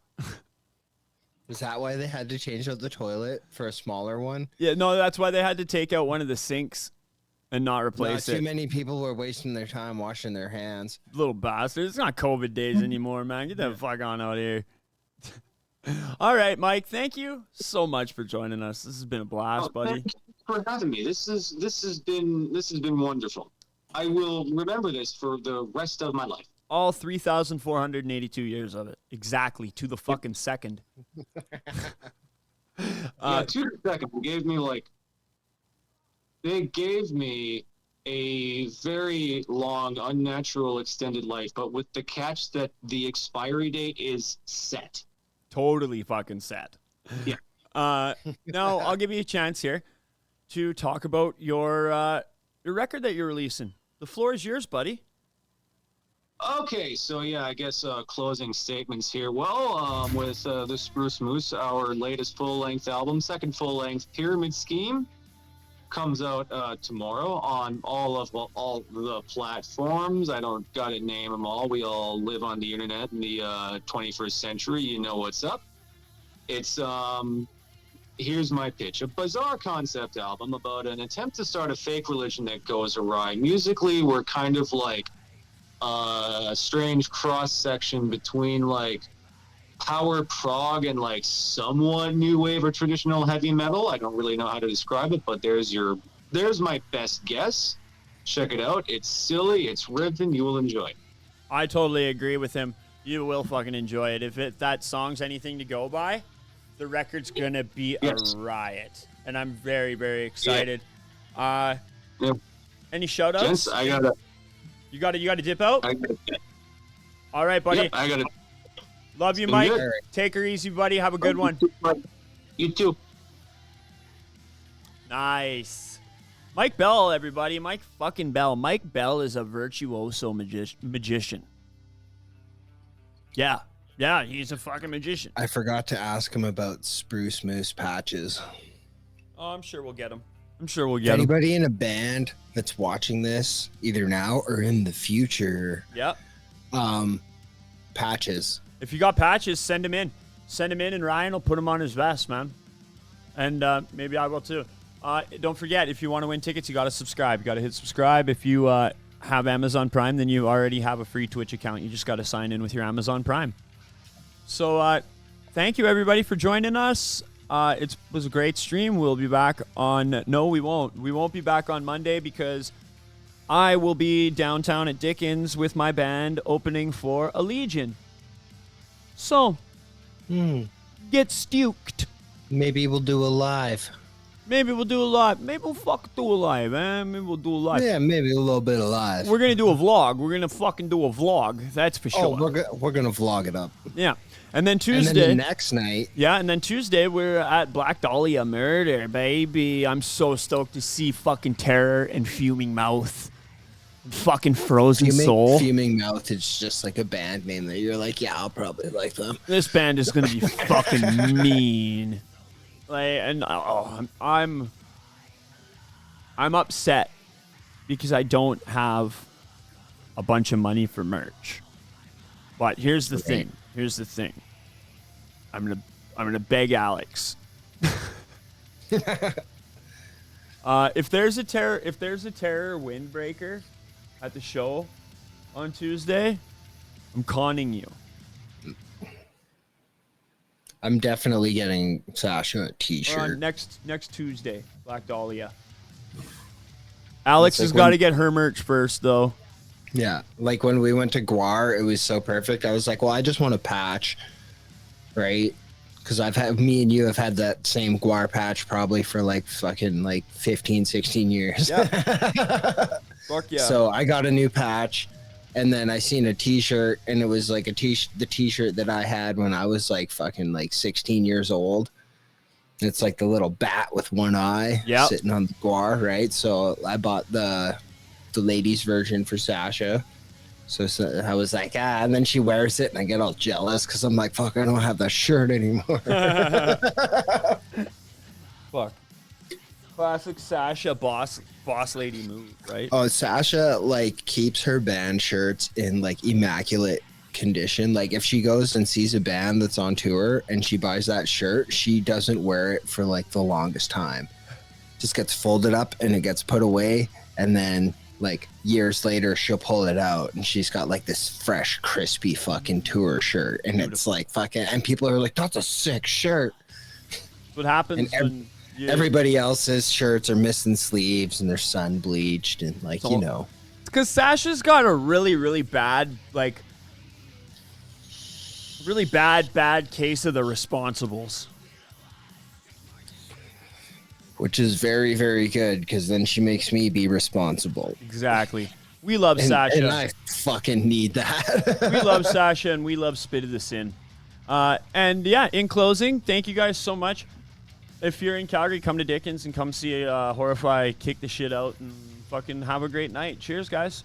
Is that why they had to change out the toilet for a smaller one? Yeah, no, that's why they had to take out one of the sinks and not replace Not it. too many people were wasting their time washing their hands. Little bastard. It's not COVID days anymore, man. Get the fuck on out here. All right, Mike. Thank you so much for joining us. This has been a blast, buddy. Thank you for having me. This has been wonderful. I will remember this for the rest of my life. All 3,482 years of it. Exactly. To the fucking second. Yeah, 2 seconds. They gave me a very long, unnatural, extended life, but with the catch that the expiry date is set. Totally fucking set. Yeah. Now, I'll give you a chance here to talk about your record that you're releasing. The floor is yours, buddy. Okay, so yeah, I guess closing statements here. Well, with the Spruce Moose, our latest full-length album, second full-length Pyramid Scheme, comes out tomorrow on all the platforms. I don't gotta name them all. We all live on the internet in the 21st century. You know what's up. It's here's my pitch: a bizarre concept album about an attempt to start a fake religion that goes awry. Musically, we're kind of like a strange cross section between like power prog and like somewhat new wave or traditional heavy metal. I don't really know how to describe it, but there's my best guess. Check it out. It's silly, it's ripping, you will enjoy it. I totally agree with him. You will fucking enjoy it. If that song's anything to go by, The record's gonna be Yes. a riot, and I'm very, very excited. Yeah. Any shout outs? Gents, I gotta You gotta dip out? All right, buddy. Yep, I gotta. Love you, Sounds Mike. good. Take her easy, buddy. Have a good one. You too. Nice. Mike Bell, everybody. Mike fucking Bell. Mike Bell is a virtuoso magician. Yeah. Yeah, he's a fucking magician. I forgot to ask him about Spruce Moose patches. Oh, I'm sure we'll get him. I'm sure we'll If get him. anybody in a band that's watching this, either now or in the future, Yep. patches. If you got patches, send them in. Send them in, and Ryan will put them on his vest, man. And maybe I will too. Don't forget, if you want to win tickets, you got to subscribe. You got to hit subscribe. If you have Amazon Prime, then you already have a free Twitch account. You just got to sign in with your Amazon Prime. So thank you, everybody, for joining us. It was a great stream. We'll be back on... No, we won't. We won't be back on Monday because I will be downtown at Dickens with my band opening for a Legion. So, get stuked. Maybe we'll do a live. Maybe we'll do a live. Maybe we'll fucking do a live, man. Maybe we'll do a live. Yeah, maybe a little bit of live. We're going to do a vlog. We're going to fucking do a vlog. That's for sure. We're gonna vlog it up. Yeah. And then And Tuesday... then the next night, Yeah, and then Tuesday we're at Black Dahlia Murder, baby. I'm so stoked to see fucking Terror and Fuming Mouth. And fucking Frozen Soul. Fuming Mouth is just like a band name that you're like, yeah, I'll probably like them. This band is gonna be fucking mean. Like, and I'm upset because I don't have a bunch of money for merch. But here's the thing. Here's the thing. I'm gonna beg Alex. If there's a terror windbreaker at the show on Tuesday, I'm conning you. I'm definitely getting Sasha a Or t-shirt. on next Tuesday, Black Dahlia. Alex It's like has got to when- get her merch first, though. Yeah, like when we went to Guar, it was so perfect. I was like, well, I just want a patch, right? Because me and you have had that same Guar patch probably for like fucking like 15, 16 years. Yeah. Fuck yeah. So I got a new patch, and then I seen a t-shirt, and it was like the t-shirt that I had when I was like fucking like 16 years old. It's like the little bat with one eye sitting on the Guar, right? So I bought the ladies version for Sasha. So I was like, and then she wears it, and I get all jealous because I'm like, fuck, I don't have that shirt anymore. Fuck. Classic Sasha boss lady move, right? Oh, Sasha like keeps her band shirts in like immaculate condition. Like if she goes and sees a band that's on tour and she buys that shirt, she doesn't wear it for like the longest time. Just gets folded up and it gets put away, and then like years later she'll pull it out and she's got like this fresh crispy fucking tour shirt, and it's like fucking, and people are like, that's a sick shirt. That's what happens when everybody else's shirts are missing sleeves and they're sun bleached and like, you know. Because Sasha's got a really, really bad, like, really bad case of the responsibles. Which is very, very good, because then she makes me be responsible. Exactly. We love Sasha. And I fucking need that. We love Sasha, and we love Spit of the Sin. And yeah, in closing, thank you guys so much. If you're in Calgary, come to Dickens and come see Horrify kick the shit out and fucking have a great night. Cheers, guys.